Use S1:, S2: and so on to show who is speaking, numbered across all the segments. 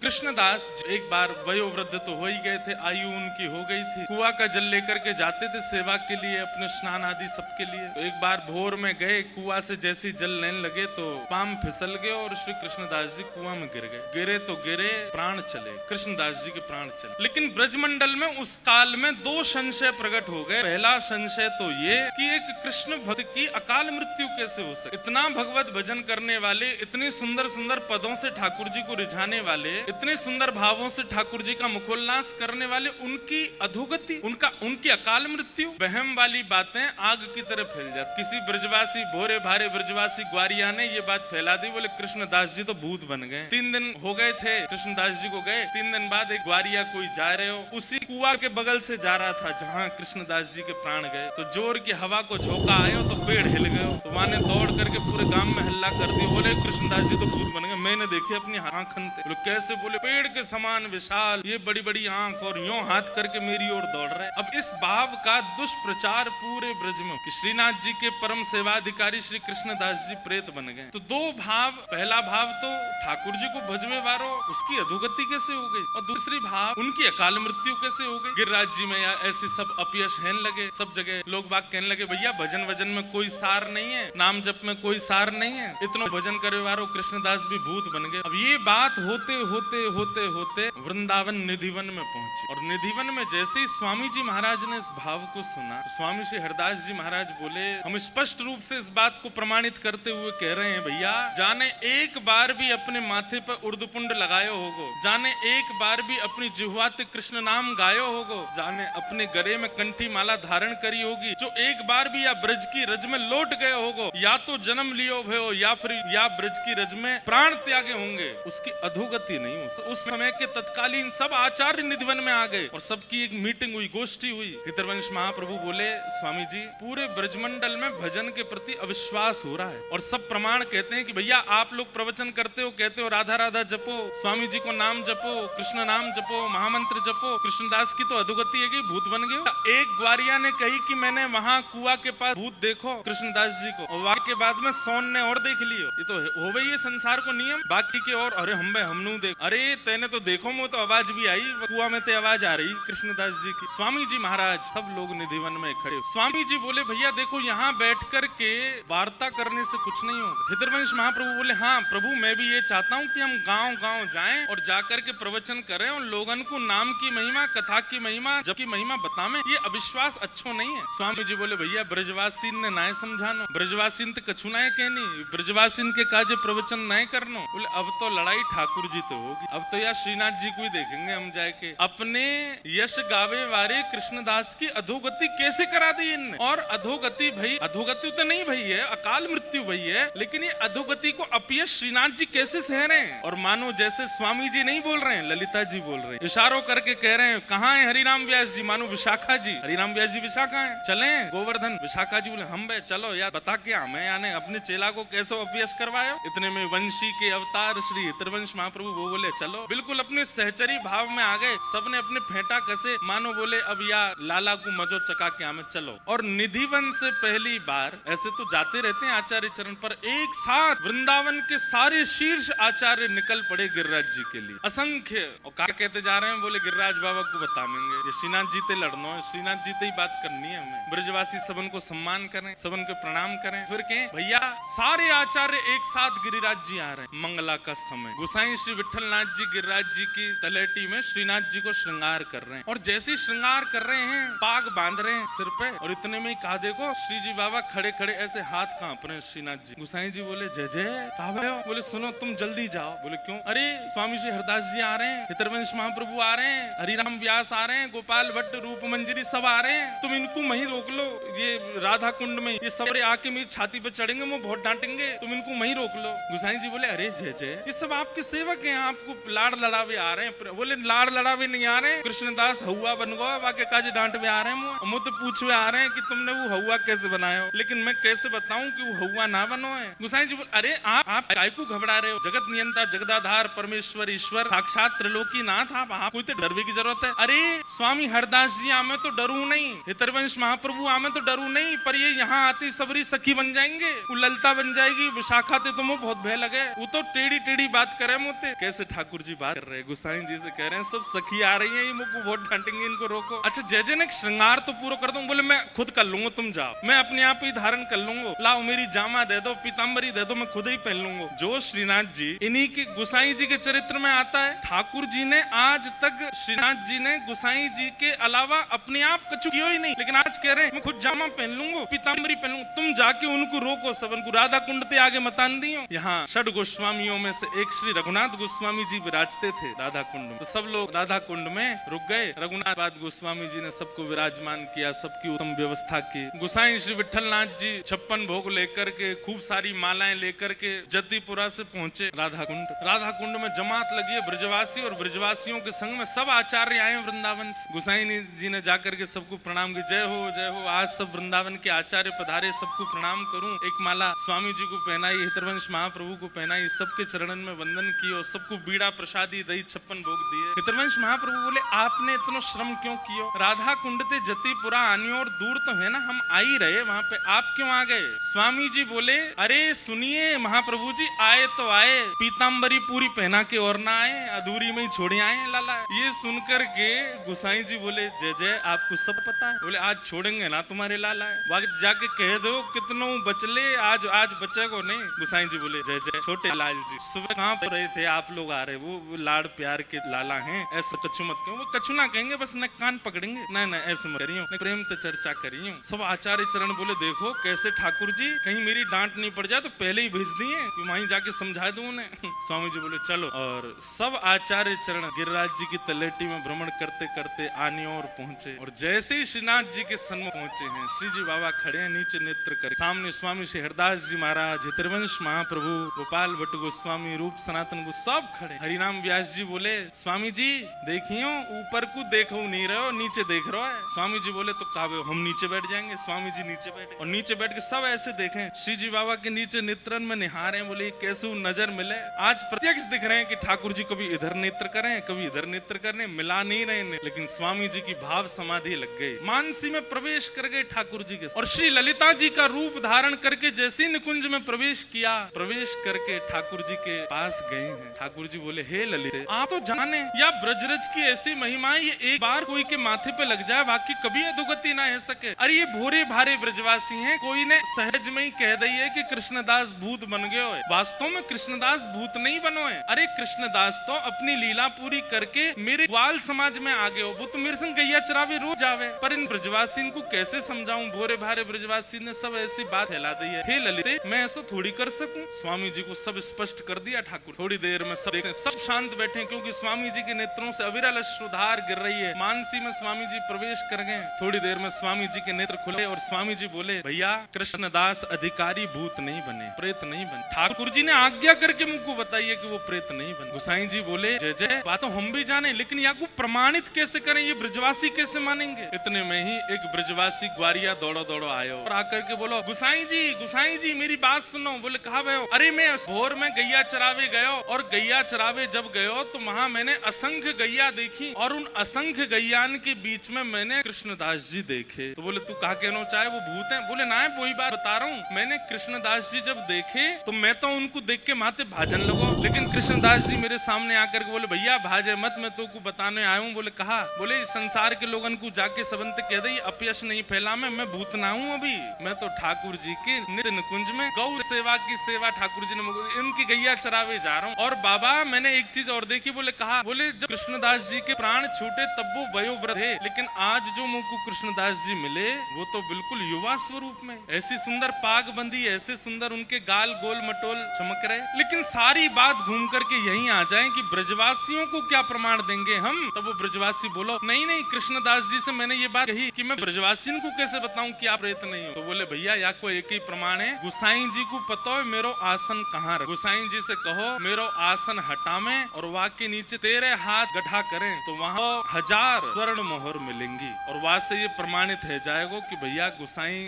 S1: कृष्णदास एक बार वयोवृद्ध तो हो ही गए थे, आयु उनकी हो गई थी। कुआं का जल लेकर के जाते थे सेवा के लिए, अपने स्नान आदि सबके लिए। तो एक बार भोर में गए, कुआं से जैसे जल लेने लगे तो पांव फिसल गए और श्री कृष्णदास जी कुआं में गिर गए। गिरे तो गिरे, प्राण चले, कृष्णदास जी के प्राण चले। लेकिन ब्रजमंडल में उस काल में दो संशय प्रकट हो गए। पहला संशय तो ये कि एक कृष्ण भक्त की अकाल मृत्यु कैसे हो सके। इतना भगवत भजन करने वाले, इतने सुंदर सुंदर पदों से ठाकुर जी को रिझाने वाले, इतने सुंदर भावों से ठाकुर जी का मुखोल्लास करने वाले, उनकी अधोगति, उनकी अकाल मृत्यु। वहम वाली बातें आग की तरह फैल जाती। किसी ब्रजवासी, भोरे भारे ब्रजवासी ग्वारिया ने ये बात फैला दी, बोले कृष्णदास जी तो भूत बन गए। 3 दिन हो गए थे कृष्णदास जी को गए। 3 दिन बाद एक ग्वारिया कोई जा रहे हो, उसी कुआं के बगल से जा रहा था जहाँ कृष्णदास जी के प्राण गए। तो जोर की हवा को झोंका आयो तो पेड़ हिल गए। तो वहां ने दौड़ करके पूरे गांव में हल्ला कर दिया, बोले कृष्णदास जी तो भूत बन गए। मैंने देखे अपनी आंखन से। बोले कैसे? बोले पेड़ के समान विशाल, ये बड़ी बड़ी आंख और यूं हाथ करके मेरी ओर दौड़ रहे। अब इस भाव का दुष्प्रचार पूरे ब्रज में कि श्रीनाथ जी के परम सेवाधिकारी श्री कृष्णदास जी प्रेत बन गए। तो दो भाव, पहला भाव तो ठाकुर जी को भजवे वारो, उसकी अधोगति कैसे हो गई, और दूसरी भाव उनकी अकाल मृत्यु कैसे हो गई। गिरिराज जी में या ऐसे सब अपयश कहने लगे। सब जगह लोग बाग कहने लगे भैया भजन वजन में कोई सार नहीं है, नाम जप में कोई सार नहीं है, इतना भजन करे वारो कृष्णदास भी भूत बन गए। अब ये बात होते होते होते होते वृंदावन निधिवन में पहुंची। और निधिवन में जैसे ही स्वामी जी महाराज ने इस भाव को सुना तो स्वामी श्री हरदास जी महाराज बोले, हम स्पष्ट रूप से इस बात को प्रमाणित करते हुए कह रहे हैं भैया, जाने एक बार भी अपने माथे पर उर्दपुंड लगायो होगो, जाने एक बार भी अपनी जिह्वाते कृष्ण नाम गायो होगो, जाने अपने गले में कंठी माला धारण करी होगी, जो एक बार भी या ब्रज की रज में लौट गए होगो, या तो जन्म लियो भयो या फिर या ब्रज की रज में प्राण त्यागे होंगे, उसकी अधोगति नहीं हो। उस समय के तत्कालीन सब आचार्य निधिवन में आ गए और सबकी एक मीटिंग हुई, गोष्ठी हुई। हितरवंश महाप्रभु बोले, स्वामी जी पूरे ब्रजमंडल में भजन के प्रति अविश्वास हो रहा है और सब प्रमाण कहते हैं कि भैया आप लोग प्रवचन करते हो, कहते हो राधा राधा जपो, स्वामी जी को नाम जपो, कृष्ण नाम जपो, महामंत्र जपो, कृष्णदास की तो अधोगति है कि भूत बन गए। एक ग्वारिया ने कही कि मैंने वहां कुआं के पास भूत देखो कृष्णदास जी को, और वहां के बाद में सोन ने और देख लियो। ये तो हो गई है संसार को नियम। बाकी के और अरे हमनू देख, अरे तेने तो देखो मुझे तो आवाज भी आई, कुआं में ते आवाज आ रही कृष्णदास जी की। स्वामी जी महाराज सब लोग निधिवन में खड़े। स्वामी जी बोले भैया देखो यहाँ बैठ कर के वार्ता करने से कुछ नहीं होगा। हितरवंश महाप्रभु बोले, हाँ प्रभु मैं भी ये चाहता हूँ कि हम गाँव गाँव जाएं और जाकर के प्रवचन करें और लोगन को नाम की महिमा, कथा की महिमा, जब की महिमा बतावें। ये अविश्वास अच्छो नहीं है। स्वामी जी बोले भैया ब्रजवासी ने नाय समझानो, ब्रजवासी तो कछु नाय कहनी, ब्रजवासी के काजे प्रवचन नाय करनो। बोले अब तो लड़ाई ठाकुर जी तो होगी, अब तो यार श्रीनाथ जी को ही देखेंगे हम जाके। अपने यश गावे वाले कृष्णदास की अधोगति कैसे करा दी इनने। और अधोगति भाई, अधोगति तो नहीं भई है, अकाल मृत्यु भई है, लेकिन ये अधोगति को अपयश श्रीनाथ जी कैसे सह रहे हैं। और मानो जैसे स्वामी जी नहीं बोल रहे हैं, ललिता जी बोल रहे हैं, इशारों करके कह रहे हैं कहाँ है हरिराम व्यास जी, मानो विशाखा जी, हरिराम व्यास जी विशाखा है, चले गोवर्धन। विशाखा जी बोले हम बे चलो यार, बता क्या मैं यानी अपने चेला को कैसे अपयश करवायो। इतने में वंशी के अवतार श्री हितरवंश महाप्रभु वो बोले चलो, बिल्कुल अपने सहचरी भाव में आ गए। सबने अपने फेंटा कसे, मानो बोले अब या लाला को मजो चका के हमें चलो। और निधिवन से पहली बार, ऐसे तो जाते रहते हैं आचार्य चरण पर, एक साथ वृंदावन के सारे शीर्ष आचार्य निकल पड़े गिरिराज जी के लिए, असंख्य। और क्या कहते जा रहे हैं, बोले गिरिराज बाबा को बताएंगे, ये श्रीनाथ जी ते लड़नो है, श्रीनाथ जी ते ही बात करनी है हमें। ब्रजवासी सबन को सम्मान करें, सबन को प्रणाम करें। फिर कहें भैया सारे आचार्य एक साथ गिरिराज जी आ रहे हैं, मंगला का समय। गोसाई श्री विठलनाथ जी गिरिराज जी की तलेटी में श्रीनाथ जी को श्रृंगार कर रहे हैं। और जैसे श्रृंगार कर रहे हैं, पाग बांध रहे हैं सिर पे, और इतने में कहा देखो श्री जी बाबा खड़े खड़े ऐसे हाथ कांप रहे हैं श्रीनाथ जी। गोसाई जी बोले जय जय, कहा भयो? बोले सुनो तुम जल्दी जाओ। बोले क्यों? अरे स्वामी श्री हरदास जी आ रहे हैं, हितरवंश महाप्रभु आ रहे हैं, हरिराम व्यास आ रहे हैं, गोपाल भट्ट, रूप मंजरी सब आ रहे हैं, तुम इनको वहीं रोक लो। ये राधा कुंड में ये सबरे आके मेरी छाती पे चढ़ेंगे, वो बहुत डांटेंगे, तुम इनको वहीं रोक लो। गोसाई जी बोले अरे जय जय, ये सब आपके सेवक हैं, आपको लाड़ लड़ावे आ रहे हैं। बोले लाड़ लड़ावे नहीं आ रहे हैं, कृष्णदास हवा बन गो, बाकी काजे डांटवे आ रहे हैं, मुझे पूछवे आ रहे हैं कि तुमने वो हवा कैसे बनाया हो। लेकिन मैं कैसे बताऊं कि वो हवा ना बनो है। गोसाई जी बोले अरे आप काय को घबरा रहे हो, जगत नियंता जगदाधार परमेश्वर ईश्वर साक्षात त्रिलोकी नाथ, आप कोई तो डरवे की जरूरत है। अरे स्वामी हरदास जी आमे तो डरू नहीं, हितरवंश महाप्रभु आमे तो डरू नहीं, पर ये यहाँ आती सबरी सखी बन जाएंगे, वो ललता बन जाएगी, विशाखा ते तुम्हें बहुत भय लगे, वो तो टेढ़ी टेढ़ी बात करे मोते। कैसे ठाकुर जी बात कर रहे हैं, गुसाई जी से कह रहे हैं सब सखी आ रही है, ये मुझको बहुत डांटेंगे, इनको रोको। अच्छा जय ने श्रृंगार तो पूरा कर दूं, बोले मैं खुद कर लूंगा, तुम जाओ, मैं अपने आप ही धारण कर लूंगा, लाओ मेरी जामा दे दो, पीताम्बरी दे दो, मैं खुद ही पहन लूंगा। जो श्रीनाथ जी इन्हीं के गुसाई जी के चरित्र में आता है। ठाकुर जी ने आज तक श्रीनाथ जी ने गुसाई जी के अलावा अपने आप कछु किया ही नहीं, लेकिन आज कह रहे हैं मैं खुद जामा पहन लूंगा, पीताम्बरी पहन लूंगा, तुम जाके उनको रोको, सबन को राधा कुंड ते आगे मतान दियो। यहाँ षड गोस्वामियों में से एक श्री रघुनाथ गोस्वामी जी विराजते थे राधा कुंड में, तो सब लोग राधा कुंड में रुक गए। रघुनाथ गोस्वामी जी ने सबको विराजमान किया, सबकी उत्तम व्यवस्था की। गुसाई श्री विठलनाथ जी 56 भोग लेकर के, खूब सारी मालाएं लेकर के जतिपुरा से पहुंचे राधा कुंड। राधा कुंड में जमात लगी है ब्रजवासी, और ब्रजवासियों के संग में सब आचार्य आए वृंदावन से। गुसाई जी ने जाकर के सबको प्रणाम की, जय हो जय हो, आज सब वृंदावन के आचार्य पधारे, सबको प्रणाम करूं। एक माला स्वामी जी को पहनाई, हितरवंश महाप्रभु को पहनाई, सबके चरणन में वंदन किया, सबको बीड़ा प्रसादी दही 56 भोग दिए। हितरवंश महाप्रभु बोले आपने इतना श्रम क्यों किया, राधा कुंड ते जतिपुरा आने और दूर तो है ना, हम आ ही रहे वहां पे, आप क्यों आ गए। स्वामी जी बोले अरे सुनिए महाप्रभु जी, आए तो आए, पीताम्बरी पूरी पहना के और ना आए, अधूरी में ही छोड़े आए लाला। ये सुनकर के गुसाई जी बोले जय जय, आपको सब पता है। बोले आज छोड़ेंगे ना तुम्हारे लाला, वक्त जाके कह दो कितनों बचले, आज बचे को नहीं। गुसाई जी बोले जय जय। छोटे लाल जी सुबह कहाँ पर रहे थे, आप लोग आ रहे, वो लाड़ प्यार के लाला हैं, ऐसा कछु मत कहो। वो कछु ना कहेंगे, बस न कान पकड़ेंगे, ना ना ऐसे मत करियो, प्रेम से चर्चा करियो। सब आचार्य चरण बोले देखो कैसे ठाकुर जी, कहीं मेरी डांट नहीं पड़ जाए तो पहले ही भेज दिए कि वहीं जाके समझा दूं उन्हें। स्वामी जी बोले चलो, और सब आचार्य चरण गिरिराज जी की तलेटी में भ्रमण करते करते आने और पहुंचे। और जैसे ही श्रीनाथ जी के सन्मुख पहुंचे हैं, श्री जी बाबा खड़े हैं नीचे नेत्र कर, सामने स्वामी श्री हरदास जी महाराज, हितरवंश महाप्रभु, गोपाल भट्ट गोस्वामी, रूप सनातन को सब खड़े। हरिनाम व्यास जी बोले स्वामी जी देखियो, ऊपर को देखो नहीं रहे हो, नीचे देख रहे है। स्वामी जी बोले तो काबे हम नीचे बैठ जाएंगे। स्वामी जी नीचे बैठे, और नीचे बैठ के सब ऐसे देखें, श्री जी बाबा के नीचे नेत्रन में निहारे, बोले कैसे नजर मिले। आज प्रत्यक्ष दिख रहे हैं कि ठाकुर जी कभी इधर नेत्र करें, कभी इधर नेत्र करें, मिला नहीं रहे, लेकिन स्वामी जी की भाव समाधि लग गई, मानसी में प्रवेश कर गए ठाकुर जी के। और श्री ललिता जी का रूप धारण करके जैसे निकुंज में प्रवेश किया, प्रवेश करके ठाकुर जी के पास गए हैं। ठाकुर जी बोले हे ललिते, आप तो जाने या ब्रजरज की ऐसी महिमा, ये एक बार कोई के माथे पे लग जाए बाकी कभी अधोगति ना हो सके। अरे ये भोरे भारे ब्रजवासी हैं, कोई ने सहज में ही कह दी है कि कृष्णदास भूत बन गए हो, वास्तव में कृष्णदास भूत नहीं बनो है। अरे कृष्णदास तो अपनी लीला पूरी करके मेरे ग्वाल समाज में आ गए हो, वो तो मेरे संग गैया चरावे रोज जावे, पर इन ब्रजवासी को कैसे समझाऊं, भोरे भारे ब्रजवासी ने सब ऐसी बात फैला दी है। हे ललिते, मैं ऐसा थोड़ी कर सकूं। स्वामी जी को सब स्पष्ट कर दिया ठाकुर। थोड़ी देर में सब देखें, सब शांत बैठे, क्योंकि स्वामी जी के नेत्रों से अविरल अश्रुधार गिर रही है। मानसी में स्वामी जी प्रवेश कर गए। थोड़ी देर में स्वामी जी के नेत्र खुले और स्वामी जी बोले भैया कृष्णदास अधिकारी भूत नहीं बने, प्रेत नहीं बने। ठाकुर जी ने आज्ञा करके मुझको बताइए कि वो प्रेत नहीं बने। गुसाई जी बोले जय जय, बात तो हम भी जाने, लेकिन या को प्रमाणित कैसे करें, ये ब्रजवासी कैसे मानेंगे। इतने में ही एक ब्रजवासी ग्वारिया दौड़ो दौड़ो आयो और आकर के बोलो गुसाई जी मेरी बात सुनो। बोले कहा भयो। अरे मैं भोर में गैया चरावे गयो, और गैया चरावे जब गयो तो वहां मैंने असंख्य गैया देखी, और उन असंख्य गैयान के बीच में मैंने कृष्णदास जी देखे। तो बोले तू कहा कहना चाहे वो भूत है। बोले ना है, वही बात बता रहा हूँ, मैंने कृष्णदास जी जब देखे तो मैं तो उनको देख के माथे भाजन लगो, लेकिन कृष्णदास जी मेरे सामने आकर के बोले भैया भाजे मत, मैं तो को बताने आया हूँ। बोले कहा। बोले इस संसार के लोगन को जाके सबंत कह दे अपयश नहीं फैला, मैं भूत ना हूँ अभी, मैं तो ठाकुर जी के नित्य निकुंज में गौ सेवा की सेवा ठाकुर जी ने इनकी गैया चरावे जा रहा हूँ। और बाबा मैंने एक चीज और देखी। बोले कहा। बोले जब कृष्णदास जी के प्राण छूटे तब वो वयोवृद्ध थे, लेकिन आज जो मुझको कृष्णदास जी मिले वो तो बिल्कुल युवा स्वरूप में, ऐसी सुंदर पाग बंदी, ऐसे सुंदर उनके गाल गोल मटोल चमक रहे। लेकिन सारी बात घूम करके यहीं आ जाए कि ब्रजवासियों को क्या प्रमाण देंगे हम। तब वो ब्रजवासी बोलो नहीं कृष्णदास जी से मैंने ये बात कही कि मैं ब्रजवासियों को कैसे बताऊं कि आप प्रेत नहीं हो। तो बोले भैया या कोई एक ही प्रमाण है, गुसाई जी को पता है मेरो आसन कहाँ रख, गुसाई जी से कहो मेरो आसन हटावे और वहाँ के नीचे तेरे हाथ गड्ढा करें तो वहाँ 1000 स्वर्ण मोहर मिलेंगी, और वहां से ये प्रमाणित है जाएगा कि भैया गुसाई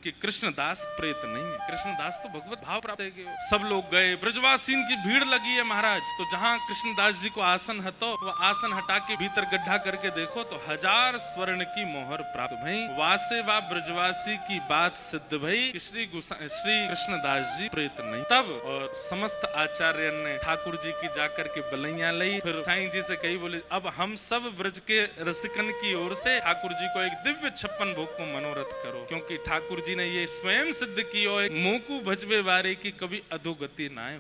S1: कि कृष्णदास प्रेत नहीं है, कृष्णदास तो भगवत भाव प्राप्त है। सब लोग गए, ब्रजवासी की भीड़ लगी है महाराज। तो जहाँ कृष्णदास जी को आसन हतो, वो आसन हटा के भीतर गड्ढा करके देखो तो 1000 स्वर्ण की मोहर प्राप्त भई। वासे वा ब्रजवासी की बात सिद्ध भई कि श्री कृष्णदास जी प्रेत नहीं। तब और समस्त आचार्य ने ठाकुर जी की जाकर के बलैया लई। फिर साईं जी से कही, बोले अब हम सब ब्रज के रसिकन की ओर से ठाकुर जी को एक दिव्य 56 भोग को मनोरथ करो, क्योंकि ठाकुर जी ने ये स्वयं सिद्ध कियो, मोकू भजबे बारे की कभी अधोगति ना है।